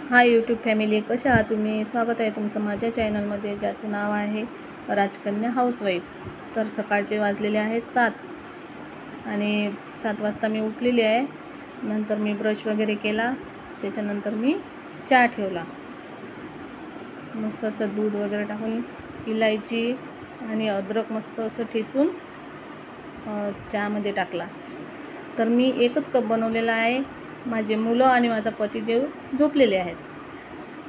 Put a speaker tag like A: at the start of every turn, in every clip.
A: Hi YouTube family, कशा आहात तुम्ही? स्वागत आहे तुमचं माझ्या चॅनलमध्ये, ज्याचं नाव आहे राजकन्या हाऊसवाईफ. तर सकाळचे वाजलेले आहेत 7 आणि 7 वाजता मी उठलेली आहे. नंतर मी ब्रश वगैरे केला, त्याच्यानंतर मी चहा ठेवला. मस्त असं दूध वगैरे टाकून इलायची आणि अद्रक मस्त असं ठेचून चहामध्ये टाकला. तर मी एकच कप बनवलेला आहे. माझे मुलं आणि माझा पतिदेव झोपलेले आहेत,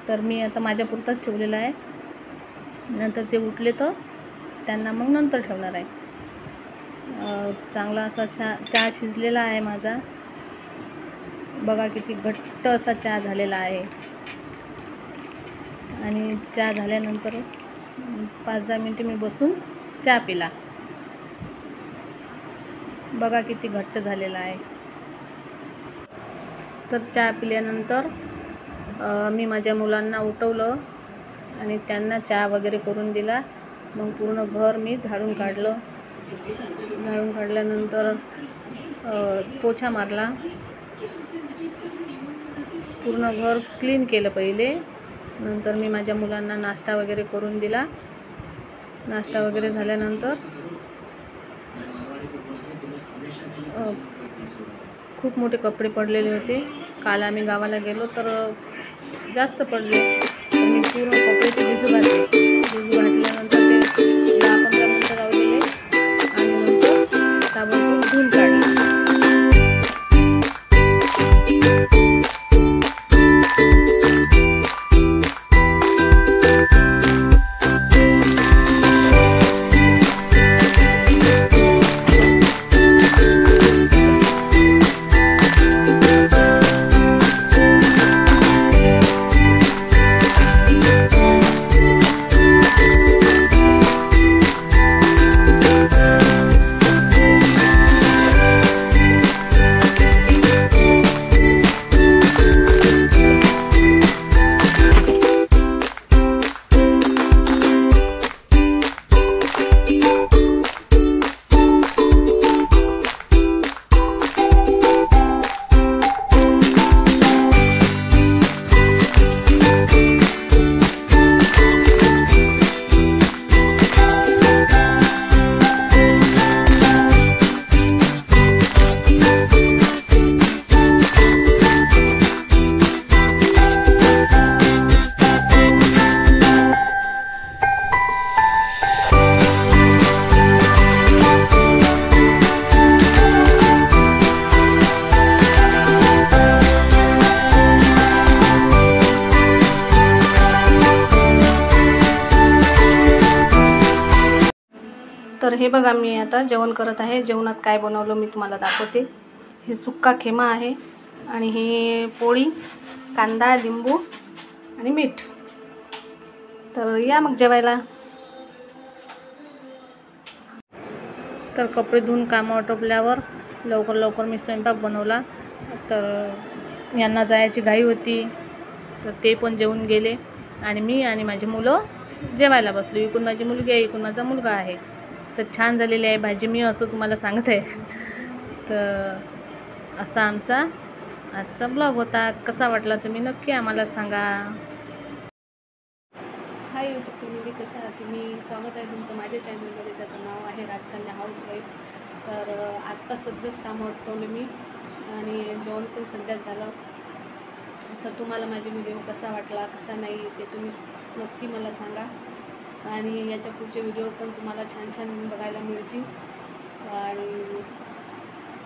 A: तर मी आता माझ्यापुरताच ठेवलेला आहे. नंतर ते उठले तर त्यांना मग नंतर ठेवणार आहे. चांगला असा चहा शिजलेला आहे माझा. बघा किती घट्ट असा चहा झालेला आहे. आणि चहा झाल्यानंतर 5-10 मिनिटे मी बसून चहा पिला. बघा किती घट्ट झालेला आहे. तर चहा पिल्यानंतर मी माझ्या मुलांना उठवलं आणि त्यांना चहा वगैरे करून दिला. मग पूर्ण घर मी झाडून काढलं. झाडून काढल्यानंतर पोछा मारला. पूर्ण घर क्लीन केलं पहिले. नंतर मी माझ्या मुलांना नाश्ता वगैरे करून दिला. नाश्ता वगैरे झाल्यानंतर खूप मोठे कपडे पडलेले होते. काल आम्ही गावाला गेलो तर जास्त पडले. मी पूर्ण कपडे ते भिजू घातल्यानंतर ते 10-15 मिनिटं राहू दिले आणि नंतर साबण धुवून काढले. तर हे बघा, मी आता जेवण करत आहे. जेवणात काय बनवलं मी तुम्हाला दाखवते. हे सुक्का खेमा आहे आणि हे पोळी, कांदा, लिंबू आणि मीठ. तर या मग जेवायला. तर कपडे धुवून कामं आटोपल्यावर लवकर मी स्वयंपाक बनवला. तर यांना जायची घाई होती, तर ते पण जेवून गेले आणि मी आणि माझी मुलं जेवायला बसलो. इकडून माझी मुलगी आहे, इकडून माझा मुलगा आहे. तर छान झालेली आहे भाजी, मी असं तुम्हाला सांगत आहे. तर असा आमचा आजचा ब्लॉग होता. कसा वाटला तुम्ही नक्की आम्हाला सांगा. हाय यूट्यूब फॅमिली, कशा आहात तुम्ही? स्वागत आहे तुमचं माझ्या चॅनलमध्ये, ज्याचं नाव आहे राजकन्या हाऊसवाईफ. तर आत्ता सध्याच कामं आटवले मी आणि जेवण पण सध्याच झालं. तर तुम्हाला माझा व्हिडिओ कसा वाटला, कसा नाही, ते तुम्ही नक्की मला सांगा. आणि याच्या पुढचे व्हिडिओ पण तुम्हाला छान बघायला मिळतील. आणि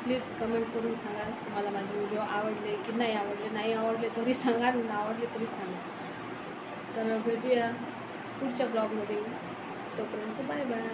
A: प्लीज कमेंट करून सांगा तुम्हाला माझे व्हिडिओ आवडले की नाही आवडले. नाही आवडले तरी सांगा, आवडले तरी सांगा. तर भेटूया पुढच्या ब्लॉगमध्ये. तोपर्यंत बाय बाय.